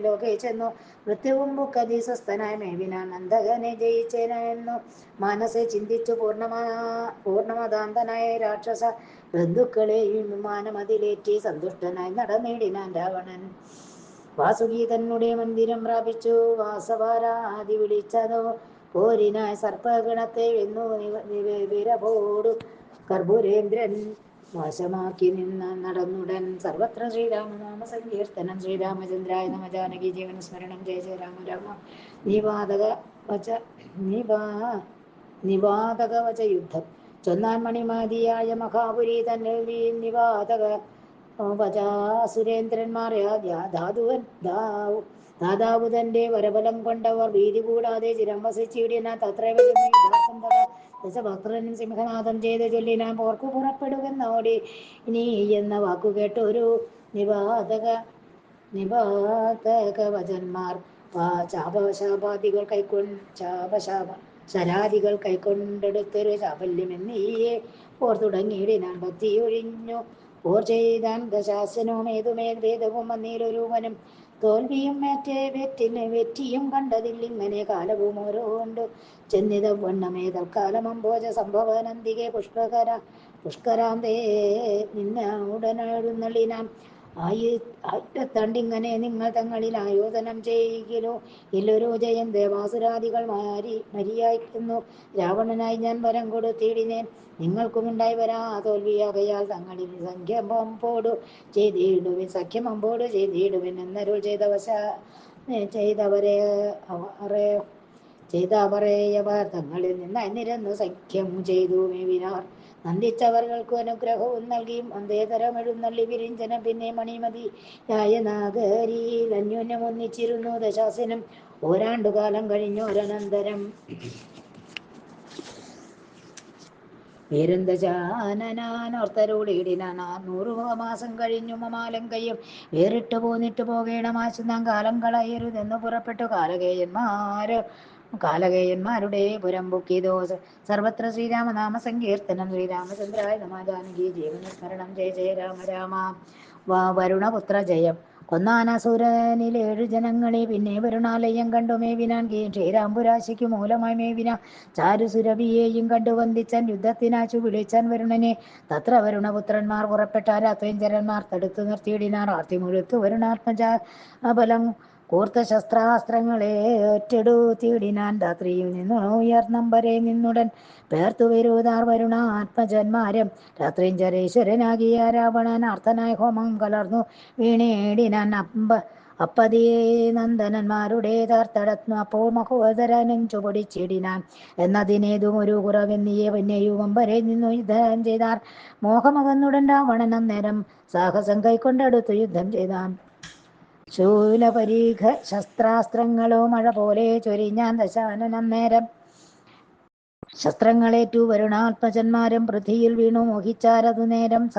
ലോകേ ചെന്നു മൃത്യുവും ബുക്കധീസ്വസ്ഥനായി മേവിനാൻ അന്തകനെ ജയിച്ചേനെന്നു മനസ്സെ ചിന്തിച്ചു പൂർണ്ണമതാന്തനായ രാക്ഷസ ബന്ധുക്കളെയും വിമാനമതിലേറ്റി സന്തുഷ്ടനായി നടന്നിടിനാൻ രാവണൻ. വാസുകി തന്നെ മന്ദിരം പ്രാപിച്ചു വാസവാരാതി വിളിച്ചതോ പോരിനായി സർപ്പഗണത്തെ വെന്നു വിരവോടു കർപ്പൂരേന്ദ്രൻ നാശമാക്കി നടന്നുടൻ. സർവത്ര ശ്രീരാമനാമ സങ്കീർത്തനം. ശ്രീരാമചന്ദ്രായ നമ. ജാനകി ജീവന സ്മരണം. ജയ ജയ രാമ രാമ. നിവാതകവച യുദ്ധം ചൊന്നാൻ മണിമതിയായ മഹാപുരി തന്നെ നിവാതക സുരേന്ദ്രന്മാർ ദാതാവു തന്റെ വരബലം കൊണ്ടവർ ഭീതി കൂടാതെ ചിരം വസിച്ചിടിനാൻ. ദശഭക്തനും സിംഹനാഥം ചെയ്ത് ചൊല്ലിനാൻ. പോർക്കു പുറപ്പെടുവെന്നോടി ഇനി എന്ന വാക്കു കേട്ടൊരു നിവാതകവചന്മാർ ശരാദികൾ കൈക്കൊണ്ടെടുത്തൊരു ചാപല്യമെന്നീയെ പോർ തുടങ്ങിയിടിനാൻ. ഭക്തിയൊഴിഞ്ഞു പോർ ചെയ്താൻ ദശാസനവും ഭേദവും വന്നീരൊരുവനും തോൽവിയും വെറ്റിയും കണ്ടതില്ലിങ്ങനെ കാലവും ഓരോണ്ടു ചെന്നിത വണ്ണമേ തൽക്കാലം അംബോജ സംഭവനന്തികെ പുഷ്കരാന്തേ നിന്ന ഉടനെഴുന്നള്ളിനാൻ. ആയിരത്തണ്ടിങ്ങനെ നിങ്ങൾ തങ്ങളിൽ ആയോധനം ചെയ്യിലോ ഇല്ലൊരു ജയം ദേവാസുരാദികൾ മരിയായിക്കുന്നു രാവണനായി ഞാൻ വരം കൊടുത്തിടിനേൻ. നിങ്ങൾക്കുമുണ്ടായി വരാ തോൽവിയാകയാൽ തങ്ങളിൽ സഖ്യമമ്പോടു ചെയ്തിടുവിൻ എന്നരുൾ ചെയ്തവരെയവർ തങ്ങളിൽ നിന്ന് നിരന്നു സഖ്യം ചെയ്തു മേവിനാർ. നന്ദിച്ചവർകൾക്കു അനുഗ്രഹവും നൽകി അന്തേതരം എഴുന്നള്ളി വിരിഞ്ചനം. പിന്നെ മണിമതിയായ നാഗരിയിൽ അന്യോന്യം ഒന്നിച്ചിരുന്നു ദശാസനം. ഓരാണ്ടുകാലം കഴിഞ്ഞോരനന്തരം വീരന്തജാനനാനോർത്തരുളിയിടിനാൻ. 600 മാസം കഴിഞ്ഞു മമാലങ്കയും വേറിട്ടു പോന്നിട്ടു പോകേണമാശു നാം കാലം കളയരുതെന്നു പുറപ്പെട്ടു കാലകേയന്മാരുടെ പുരം പൊക്കിതോ. സർവത്ര ശ്രീരാമനാമ സങ്കീർത്തനം. ശ്രീരാമചന്ദ്രായ നമ. ജാനകി ജീവന സ്മരണം. ജയ ജയ രാമ രാമ. വരുണപുത്ര ജയം. കൊന്നാനസുരനിൽ 7 ജനങ്ങളെ പിന്നെ വരുണാലയം കണ്ടു മേവിനാൻ. ക്ഷീരാംബുരാശിക്കു മൂലമായി മേവിനാൻ ചാരുസുരഭിയെയും കണ്ടു വന്ദിച്ചൻ. യുദ്ധത്തിനാച്ചു വിളിച്ചൻ വരുണനെ. തത്ര വരുണപുത്രന്മാർ പുറപ്പെട്ടാരാത്വഞ്ചരന്മാർ തടുത്തു നിർത്തിയിടിനാർ. ആർത്തി മുഴുത്തു വരുണാത്മജ ബലം കൂർത്ത ശസ്ത്രാസ്ത്രങ്ങളെ ഏറ്റെടുത്തിടിനാൻ. രാത്രിയിൽ നിന്നു ഉയർന്നമ്പരെ നിന്നുടൻ പേർത്തു വരുതാർ വരുണാത്മജന്മാരും. രാത്രിഞ്ചരേശ്വരനാകിയ രാവണൻ അർത്ഥനായ ഹോമം കലർന്നു വീണേടിനാൻ. അപ്പതിയെ നന്ദനന്മാരുടെ തർത്തടത്തു അപ്പോൾ മഹോദരനും ചുവടിച്ചിടിനാൻ. എന്നതിനേതും ഒരു കുറവെന്നിയെ വന്യയും അമ്പരെ നിന്നു യുദ്ധം ചെയ്താർ. മോഹമകന്നുടൻ രാവണൻ അന്നേരം സാഹസം കൈക്കൊണ്ടടുത്തു യുദ്ധം ചെയ്താൻ. ശൂലപരീഘ ശസ്ത്രാസ്ത്രങ്ങളോ മഴ പോലെ ചൊരിഞ്ഞാൻ ദശാനൻ അന്നേരം. ശസ്ത്രങ്ങളേറ്റു വരുണാത്മജന്മാരും പൃഥ്വിയിൽ വീണു മോഹിച്ചാരതു നേരം.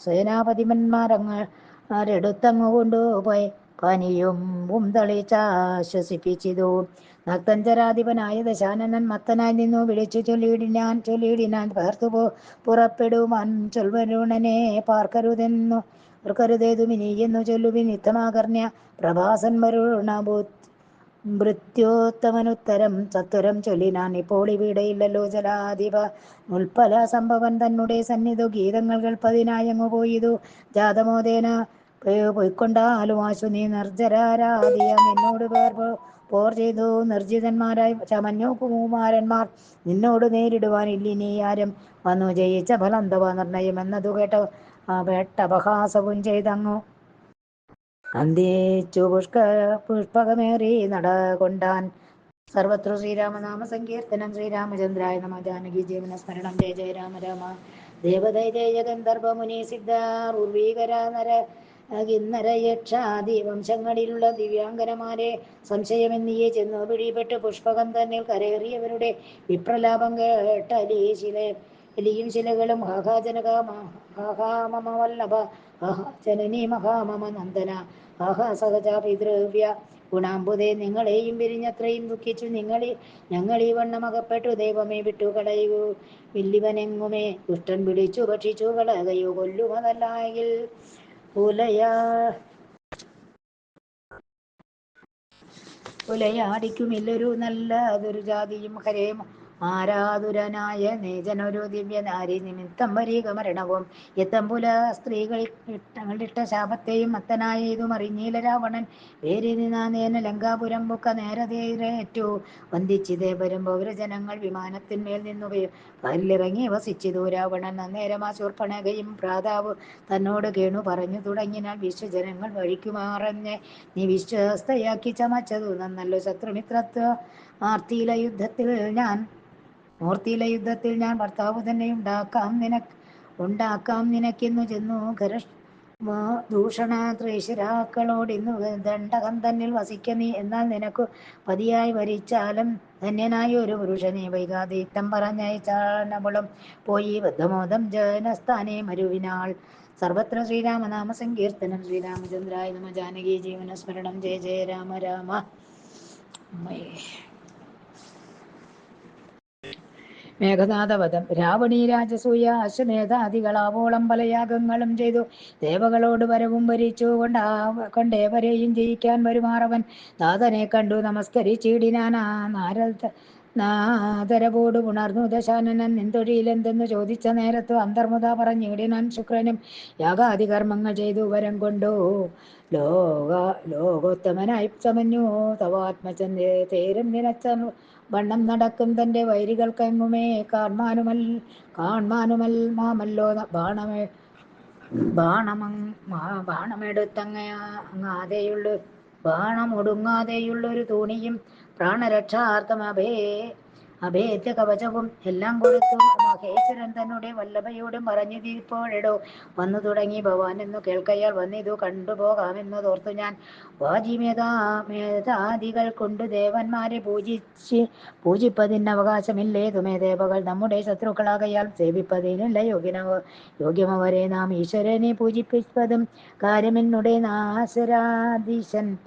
സേനാപതിമന്മാരങ്ങടുത്തങ്ങു കൊണ്ടുപോയി പനിയും തളിച്ചാശ്വസിപ്പിച്ചിതു. നക്തഞ്ചരാധിപനായ ദശാനനൻ മത്തനായി നിന്നു വിളിച്ചു ചൊല്ലിയിടിനാൻ പേർത്തു പുറപ്പെടുവാൻ ചൊൽവരുണനെ പാർക്കരുതേതുമിനി എന്നു ചൊല്ലുവിൻ യുദ്ധമാകർണ്യ പ്രഭാസൻ ഭൃത്യോത്തമനുത്തരം സത്വരം ചൊല്ലിനാൻ. ഇപ്പോൾ ഇവിടെയില്ലല്ലോ ജലാധിപ ഉൽപ്പല സംഭവൻ തന്നെ സന്നിധു ഗീതങ്ങൾ കേൾപ്പതിനായങ്ങു പോയിതു ജാതമോദേന പൊയ്ക്കൊണ്ടാലും ആശു നീ നിർജ്ജരാരാധിയ നിന്നോട് പോർ ചെയ്തു നിർജിതന്മാരായി ചമഞ്ഞു കുമാരന്മാർ നിന്നോട് നേരിടുവാനില്ലിനി ആരും വന്നു ജയിച്ച ഫലന്തവ നിർണയം എന്നതു കേട്ടപഹാസവും ചെയ്തങ്ങു അന്തിച്ചു പുഷ്പകമേറി നടകൊണ്ടാൻ. സർവത്ര ശ്രീരാമനാമ സങ്കീർത്തനം. ശ്രീരാമചന്ദ്രായ നമ. ജാനകി ജീവന സ്മരണം. ജയ ജയ രാമ രാമ. ദേവദൈ ജയ ഗന്ധർവ മുനി സിദ്ധാർ ഉർവീകര നരയക്ഷാദി വംശങ്ങളിലുള്ള ദിവ്യാംഗനമാരെ സംശയമെന്നിയെ ചെന്നു പിടിപെട്ട് പുഷ്പകം തന്നിൽ കരേറിയവരുടെ വിപ്രലാപം കേട്ട എലിയും ശിലകളും ഹാഹാമമ വല്ലഭ ജനനി മഹാമമ നന്ദന സഹജ പിതൃവ്യ ഗുണാംബുദേ നിങ്ങളെയും പിരിഞ്ഞത്രയും ദുഃഖിച്ചു ഞങ്ങളീ വണ്ണമകപ്പെട്ടു ദൈവമേ വിട്ടു കളയൂ വില്ലിവനെങ്ങുമേ ദുഷ്ടൻ പിടിച്ചു ഭക്ഷിച്ചു കളകയോ കൊല്ലുമതല്ലായെങ്കിൽ ഉലയാടിക്കുമില്ലൊരു നല്ലതൊരു ജാതിയും ഹരേ ആരാതുരനായ നേജനൊരു ദിവ്യനാരി നിമിത്തം വരീക മരണവും എത്തമ്പുല സ്ത്രീകളിട്ട ശാപത്തെയും മത്തനായ ഇതും അറിഞ്ഞീല രാവണൻ വേരി നിന്നാനേന ലങ്കാപുരം ബുക്ക നേരതേറ്റു വന്ദിച്ചിതേവരും പൗരജനങ്ങൾ വിമാനത്തിന്മേൽ നിന്നു കാരിലിറങ്ങി വസിച്ചിതു. രാവണൻ അന്നേരം ശൂർപ്പണഖയും ഭ്രാതാവ് തന്നോട് കേണു പറഞ്ഞു തുടങ്ങിനാൽ വിശ്വജനങ്ങൾ വഴിക്കുമാറഞ്ഞ് നീ വിശ്വസ്തയാക്കി ചമച്ചതു നന്നല്ലോ ശത്രുമിത്രത്വ മൂർത്തിയിലെ യുദ്ധത്തിൽ ഞാൻ ഭർത്താവ് തന്നെ ഉണ്ടാക്കാം നിനക്കെന്നു ചെന്നു ദൂഷണ ത്രേശ്വരാക്കളോടിന്നു ദണ്ഡകം തന്നിൽ വസിക്ക നീ എന്നാൽ നിനക്കു പതിയായി വരിച്ചാലും ധന്യനായ ഒരു പുരുഷനെ വൈകാതെ ഇത്തം പറഞ്ഞയച്ചാനവളും പോയി ബദ്ധമോദം ജനസ്ഥാനെ മരുവിനാൾ. സർവത്ര ശ്രീരാമനാമ സങ്കീർത്തനം. ശ്രീരാമചന്ദ്രായ നമ. ജാനകി ജീവന സ്മരണം. ജയ ജയ രാമ രാമ. മേഘനാഥവധം. രാവണീ രാജസൂയ അശ്വമേധാദികളാവോളം പല യാഗങ്ങളും ചെയ്തു ദേവകളോട് വരവും വരിച്ചു കൊണ്ടേവരെയും ജയിക്കാൻ വരുമാറവൻ നാഥനെ കണ്ടു നമസ്കരിച്ചിടിനാൻ. നാദരവോട് ഉണർന്നു ദശാനനൻ നിൻതൊഴിലെന്തെന്ന് ചോദിച്ച നേരത്തു അന്തർമുത പറഞ്ഞിടിനാൻ. ശുക്രനും യാഗാദി കർമ്മങ്ങൾ ചെയ്തു വരം കൊണ്ടു ലോകോത്തമനായി ചമഞ്ഞു തവാത്മജൻ തേരും നിനച്ച വണ്ണം നടക്കും തന്റെ വൈരികൾക്കെങ്ങുമേ കാൺമാനുമല്ലോ ബാണമൊടുങ്ങാതെയുള്ളൊരു തോണിയും പ്രാണരക്ഷാർത്ഥം അഭേദ്യ കവചവും എല്ലാം കൊടുത്തു മഹേശ്വരൻ തന്നെ വല്ലഭയോടും പറഞ്ഞിതിപ്പോഴെടോ വന്നു തുടങ്ങി ഭവാൻ എന്നു കേൾക്കയാൽ വന്നിതു കണ്ടുപോകാമെന്നു തോർത്തു ഞാൻ. വാജിമേധാദികൾ കൊണ്ടു ദേവന്മാരെ പൂജിപ്പതിന് അവകാശമില്ലേതുമേ ദേവകൾ നമ്മുടെ ശത്രുക്കളാകയാൽ സേവിപ്പതിനുള്ള യോഗ്യമവരെ നാം ഈശ്വരനെ പൂജിപ്പിപ്പതും കാര്യമെന്നുടെ നാശരാധീശൻ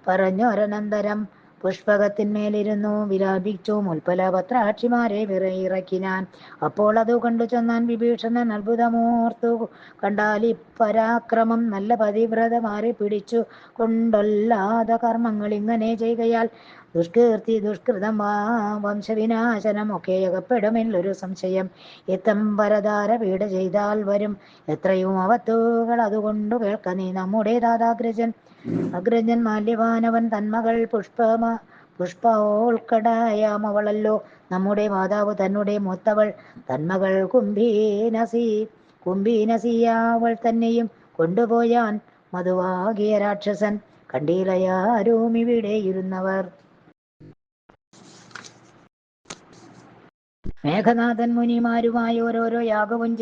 പറഞ്ഞൊരനന്തരം പുഷ്പകത്തിന്മേലിരുന്നു വിലാപിച്ചു മുൽപ്പല പത്രാക്ഷിമാരെ ഇറക്കിനാൻ. അപ്പോൾ അതു കണ്ടു ചെന്നാൻ വിഭീഷണൻ അത്ഭുതമോർത്തു കണ്ടാലി പരാക്രമം നല്ല പതിവ്രതമാരെ പിടിച്ചു കൊണ്ടല്ലാത കർമ്മങ്ങൾ ഇങ്ങനെ ചെയ്കയാൽ ദുഷ്കീർത്തി ദുഷ്കൃതം വംശവിനാശനം ഒക്കെ അകപ്പെടുമെല്ലൊരു സംശയം. എത്തം പരതാര പീഡ ചെയ്താൽ വരും എത്രയും അവത്തുകൾ അതുകൊണ്ടു കേൾക്ക നീ നമ്മുടെ ദാതാഗ്രജൻ. അഗ്രജൻ മാല്യവാനവൻ തന്മകൾ പുഷ്പോൽക്കടയാമവളല്ലോ നമ്മുടെ മാതാവ് തന്നെ മൂത്തവൾ. തന്മകൾ കുംഭീനസിയാവൾ തന്നെയും കൊണ്ടുപോയാൻ മധുവാകിയ രാക്ഷസൻ. കണ്ടീലയാരും ഇവിടെയിരുന്നവർ. മേഘനാഥൻ മുനിമാരുമായി ഓരോരോ യാഗവും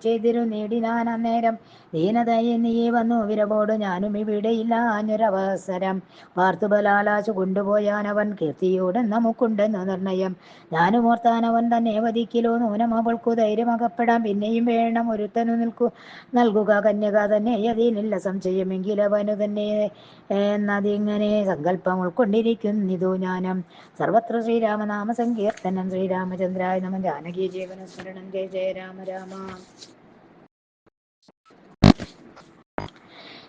ചെയ്തിരു നേടിനാൻ അന്നേരം. ദീനതയെ നീ വന്നു വിരവോട് ഞാനും ഇവിടെയില്ല അഞ്ഞൊരവസരം. പാർത്തുബലാലാശു കൊണ്ടുപോയാൻ അവൻ കീർത്തിയോടെ നമുക്കുണ്ടെന്ന് നിർണയം. ഞാനും ഓർത്താനവൻ തന്നെ വധിക്കിലോ നൂനം അവൾക്കു ധൈര്യമകപ്പെടാൻ പിന്നെയും വേണം ഒരുത്തനു നൽകുക കന്യക തന്നെ അതിനില്ല സംശയമെങ്കിലവനു തന്നെ എന്നതിങ്ങനെ സങ്കല്പം ഉൾക്കൊണ്ടിരിക്കുന്നിതു ജ്ഞാനം. സർവത്ര ശ്രീരാമനാമ സങ്കീർത്തനം. ശ്രീരാമചന്ദ്രായ നമ. ജാനകി ജീവനസ്മരണം. ജയ ജയ രാമ രാമ.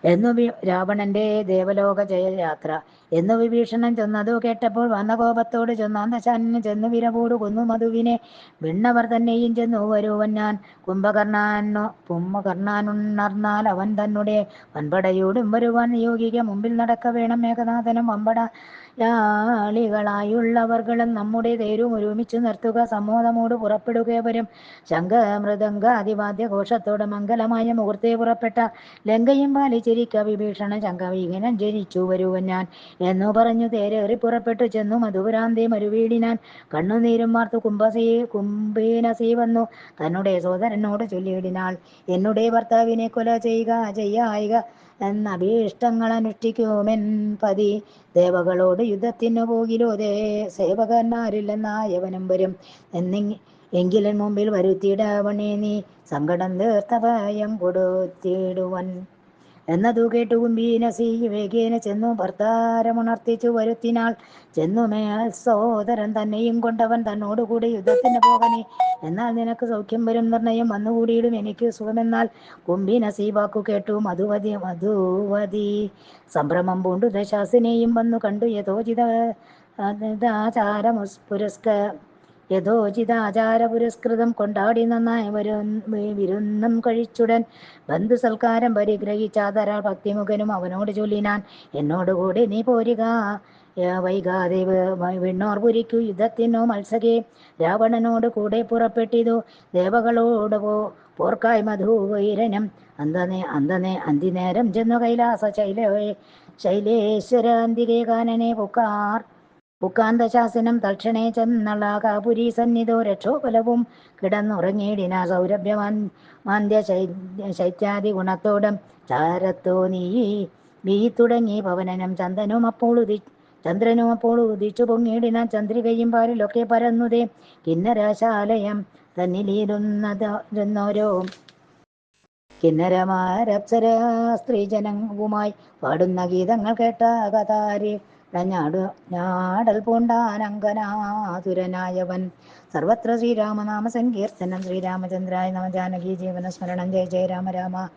എന്നു രാവണന്റെ ദേവലോക ജയയാത്ര എന്നു വിഭീഷണൻ ചെന്നതു കേട്ടപ്പോൾ വന്ന കോപത്തോട് ചെന്നാൻ ദശാനന് ചെന്നു വിരവോടു കൊന്നു മധുവിനെ. വിണ്ണവർ തന്നെയും ചെന്നു വരുവൻ ഞാൻ. കുംഭകർണാനുണർന്നാൽ അവൻ തന്നെ വൻപടയോടും വരുവാൻ നിയോഗിക മുമ്പിൽ നടക്ക വേണം മേഘനാഥനും വമ്പടയാളികളായുള്ളവർകളും നമ്മുടെ തേരും ഒരുമിച്ചു നിർത്തുക സമോദമോട് പുറപ്പെടുക വരും. ശംഖമൃദംഗാദിവാദ്യ ഘോഷത്തോട് മംഗലമായ മുഹൂർത്തെ പുറപ്പെട്ട ലങ്കയും പാലിച്ചിരിക്ക വിഭീഷണൻ ശംഖവിഘ്നം ജനിച്ചു വരുവൻ ഞാൻ എന്നു പറഞ്ഞു തേരേറി പുറപ്പെട്ടു ചെന്നു മധുപുരാന്തേ മരുവീടിനാൻ. കണ്ണുനീരും മാർത്തു കുംഭീനസി വന്നു തന്നെ സോദരനോട് ചൊല്ലിയിടിനാൾ. എന്നുടെ ഭർത്താവിനെ കൊല ചെയ്യായിക എന്നഭീഷ്ടങ്ങൾ അനുഷ്ഠിക്കുമെൻ പതി. ദേവകളോട് യുദ്ധത്തിനു പോകിലോ സേവകന്മാരില്ലെന്നായവനും വരും എങ്കിലും മുമ്പിൽ വരുത്തിയിടവണേ നീ സങ്കടം തീർത്ത ഭയം കൊടുത്തിടുവൻ. എന്നതു കേട്ടു കുംഭീനസി വേഗേന ചെന്നു ഭർത്താരമുണർത്തിച്ചു വരുത്തിനാൾ. ചെന്നു മേൽ സോദരൻ തന്നെയും കൊണ്ടവൻ തന്നോടുകൂടി യുദ്ധത്തിന് പോകണേ. എന്നാൽ നിനക്ക് സൗഖ്യം വരും നിർണയം വന്നുകൂടിയിടും എനിക്ക് സുഖമെന്നാൽ. കുംഭീനസി വാക്കു കേട്ടു മധുവതി സംഭ്രമം പൂണ്ടു ദശാസിനെയും വന്നു കണ്ടു യഥോചിതാചാര പുരസ്കൃതം കൊണ്ടാടി നന്നായി വിരുന്നും കഴിച്ചുടൻ ബന്ധു സൽക്കാരം പരിഗ്രഹിച്ചാതര ഭക്തിമുഖനും അവനോട് ചൊല്ലിനാൻ. എന്നോടുകൂടി നീ പോരുക വൈകാതെ വിണ്ണോർ പുരിക്കു യുദ്ധത്തിനോ മത്സകേ. രാവണനോട് കൂടെ പുറപ്പെട്ടിതു ദേവകളോട് പോർക്കായി മധുവൈരനും. അന്തിനേരം ചെന്നു കൈലാസ ശൈലേശ്വര അന്തികേ കാനനെ പുക്കാന്തശാസനം തൽക്ഷണേ ചെന്നളകാപുരി സന്നിധോ രക്ഷോബലവും കിടന്നുറങ്ങിയിടിന സൗരഭ്യമാന്ത്യ ശൈത്യാദി ഗുണത്തോടും ചാരത്തോ നീ തുടങ്ങി പവനനും ചന്ദ്രനും അപ്പോൾ ഉദിച്ചു പൊങ്ങിയിടിന ചന്ദ്രികയും പാലിലൊക്കെ പരന്നുതേ കിന്നരശാലയം തന്നിലിരുന്നോരോ കിന്നരമാരപ്സര സ്ത്രീജനവുമായി പാടുന്ന ഗീതങ്ങൾ കേട്ട കഥാരി ഞാടൽ പൂണ്ടാനങ്കനാതുരനായവൻ. സർവത്ര ശ്രീരാമനാമ സങ്കീർത്തനം. ശ്രീരാമചന്ദ്രായ നമ. ജാനകി ജീവനസ്മരണം. ജയ ജയ രാമ രാമ.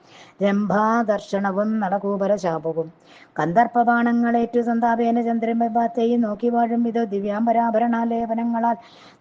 രംഭാദർശനവും നളകൂപര ശാപവും കന്ദർപ്പബാണങ്ങളേറ്റു സന്താപേന ചന്ദ്രബാത്തെയും നോക്കി വാഴും വിധോ ദിവ്യാംബരാഭരണാലേപനങ്ങളാൽ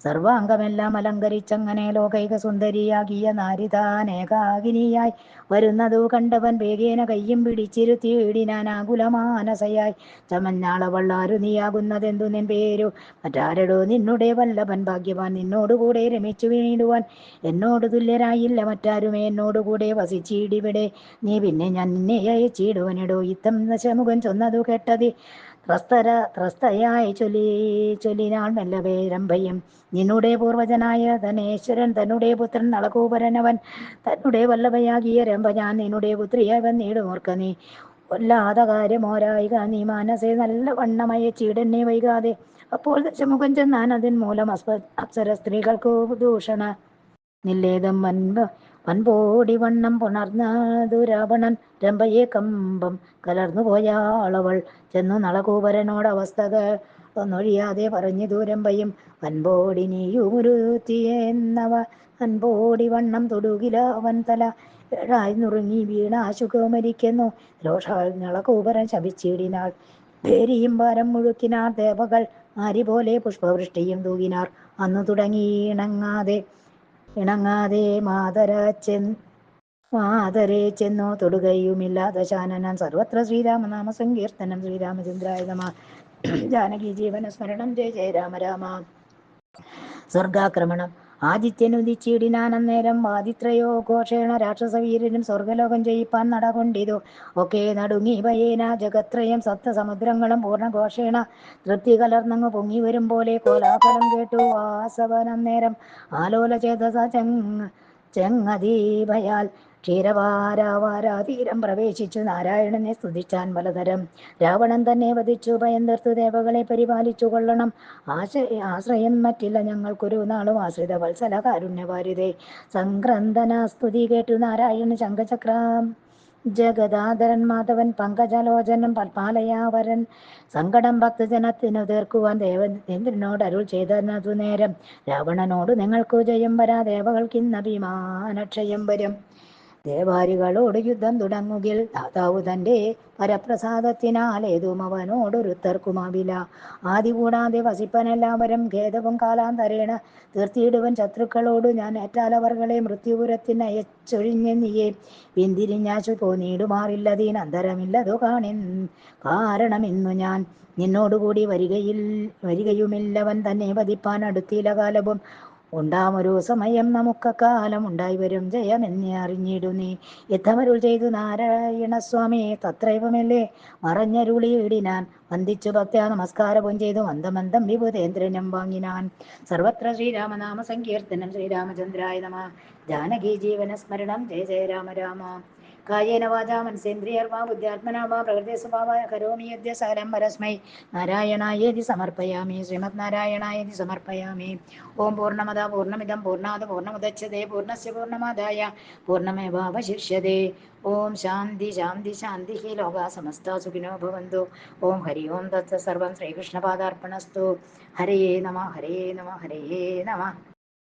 സർവാംഗമെല്ലാം അലങ്കരിച്ചങ്ങനെ ലോകൈക സുന്ദരിയാകിയ നാരിതാനേകാകിനിയായി വരുന്നതു കണ്ടവൻ വേഗേന കയ്യും പിടിച്ചിരുത്തിയിടിനാനാകുലമാനസയായി. ചമഞ്ഞാളവള്ളാരു നീയാകുന്നതെന്തു നിൻ പേരു മറ്റാരടോ നിന്നുടെ വല്ലഭൻ ഭാഗ്യവാൻ. നിന്നോടുകൂടെ രമിച്ചു വീണിടുവാൻ എന്നോട് തുല്യരായില്ല മറ്റാരുമേ. എന്നോടുകൂടെ വസിച്ചിടിവിടെ നീ പിന്നെ ഞാൻ നിന്നെ അയച്ചിടുവനെടോ. ഇത്തം ദശമുഖൻ ചൊന്നതു കേട്ടതി ത്രസ്തയായി ചൊല്ലിനാൾ മെല്ലവേ രംഭയും. നിന്നുടെ പൂർവജനായ ധനേശ്വരൻ തന്നെ പുത്രൻ നളകൂപരനവൻ തന്നെ വല്ലഭയാകിയ രംഭ ഞാൻ നിന്നുടെ പുത്രിയായി വന്നിടുമോർക്ക നീ. കൊല്ലാത കാര്യമോരായിക നീ മാനസേ നല്ല വണ്ണമയച്ചീടന്നെ വൈകാതെ. അപ്പോൾ ദശമുഖൻ ചെന്നാൻ അതിൻ മൂലം അപ്സര സ്ത്രീകൾക്കു ദൂഷണ നില്ലേതം വൻപോടി വണ്ണം പുണർന്നതു രാവണൻ. രംഭയെ കമ്പം കലർന്നു പോയാളവൾ ചെന്നു നളകൂപരനോട് അവസ്ഥകൾ ഒന്നൊഴിയാതെ പറഞ്ഞിതു രംഭയും. വൻപോടി നീയുമുരുത്തിയെന്നവ വൻപോടി വണ്ണം തൊടുകില അവൻ തല ഏഴായി നുറുങ്ങി വീണാശുകമരിക്കുന്നു. രോഷാൽ നളകൂപരൻ ശപിച്ചിടിനാൾ. പേരിയും ഭാരം മുഴുക്കിനാർ ദേവകൾ ആരി പോലെ പുഷ്പവൃഷ്ടിയും തൂകിനാർ. അന്നു തുടങ്ങി ഇണങ്ങാതെ മാതരെ ചെന്നു തൊടുകയുമില്ല ദശാനനൻ. സർവത്ര ശ്രീരാമനാമ സങ്കീർത്തനം. ശ്രീരാമചന്ദ്രായ നമഃ. ജാനകി ജീവന സ്മരണം. ജയ ജയ രാമ രാമ. സ്വർഗാക്രമണം. ആദിത്യനുദിച്ചിടിനാൻ അന്നേരം വാദിത്രയോ ഘോഷേണ രാക്ഷസവീരനും സ്വർഗലോകം ജയിപ്പാൻ നടകൊണ്ടിതു. ഒക്കെ നടുങ്ങി ഭയേന ജഗത്രയം. സപ്തസമുദ്രങ്ങളും പൂർണ്ണഘോഷേണ തൃപ്തി കലർന്നങ്ങ് പൊങ്ങി വരും പോലെ കോലാഹലം കേട്ടു വാസവൻ അന്നേരം. ആലോല ചേതസ ചെങ്ങതീഭയാൽ ക്ഷീരവാരാവാരാതീരം പ്രവേശിച്ചു നാരായണനെ സ്തുതിച്ചാൻ പലതരം. രാവണൻ തന്നെ വധിച്ചു ഭയം തീർത്തു ദേവകളെ പരിപാലിച്ചു കൊള്ളണം. ആശ്രയം മറ്റില്ല ഞങ്ങൾക്കൊരു നാളും ആശ്രിത വത്സല കാരുണ്യവാരിതേ. സംക്രന്ദന സ്തുതി കേട്ടു നാരായണൻ ശംഖചക്രം ജഗദാധരൻ മാധവൻ പങ്കജലോചനൻ പത്മാലയാവരൻ. സങ്കടം ഭക്തജനത്തിനു തീർക്കുവാൻ ദേവേന്ദ്രനോട് അരുൾ ചെയ്തതു നേരം. രാവണനോട് നിങ്ങൾക്കു ജയം വരാ, ദേവകൾക്കിന്നഭിമാനക്ഷയം വരും. ദേവാരികളോട് യുദ്ധം തുടങ്ങുകിൽ ദാതാവു തന്റെ പരപ്രസാദത്തിനാൽ ഏതും അവനോടൊരുത്തർക്കുമാവില്ല. ആദി കൂടാതെ വസിപ്പനെല്ലാവരും ഖേദവും കാലാന്തരേണ തീർത്തിയിടുവൻ ശത്രുക്കളോടു ഞാൻ. ഏറ്റാലവർകളെ മൃത്യുപുരത്തിന് അയച്ചൊഴിഞ്ഞെന്നിയെ പിന്തിരിഞ്ഞാശു പോന്നിടുമാറില്ലതീനന്തരമില്ലതു കാരണമിന്നു ഞാൻ നിന്നോടുകൂടി വരികയുമില്ലവൻ തന്നെ വധിപ്പാൻ അടുത്തില കാലവും. ഉണ്ടാമൊരു സമയം നമുക്കക്കാലം ഉണ്ടായി വരും ജയമെന്നെ അറിഞ്ഞിടു നീ. യുദ്ധമരുൾ ചെയ്തു നാരായണസ്വാമി തത്രൈവമല്ലേ മറഞ്ഞരുളിയിടിനാൻ. വന്ദിച്ചു ഭക്ത്യാ നമസ്കാരവും ചെയ്തു മന്ദമന്ദം വിഭുതേന്ദ്രനും വാങ്ങിനാൻ. സർവത്ര ശ്രീരാമനാമ സങ്കീർത്തനം. ശ്രീരാമചന്ദ്രായ നമഃ. ജാനകി ജീവന സ്മരണം. ജയ ജയ രാമ രാമ. കായേന വാചാ മനസേന്ദ്രിയർവാ ബുദ്ധ്യാത്മനാ വാ പ്രകൃതി സ്വഭാവായ കരോമി യദ്യ സകലം പരസ്മൈ നാരായണായേതി സമർപ്പയാമി. ശ്രീമദ് നാരായണായേതി സമർപ്പയാമി. ഓം പൂർണ്ണമദ പൂർണ്ണമിദം പൂർണ്ണാത് പൂർണ്ണമുദച്യതേ പൂർണ്ണസ്യ പൂർണ്ണമാദായ പൂർണ്ണമേവാവശിഷ്യതേ. ഓം ശാന്തി ശാന്തി ശാന്തി. ലോകാ സമസ്താ സുഖിനോ ഭവന്തു. ഓം ഹരി ഓം തത്സത്. സർവം ശ്രീകൃഷ്ണപാദാർപ്പണസ്തു. ഹരേ നമ ഹരേ നമ ഹരേ നമ.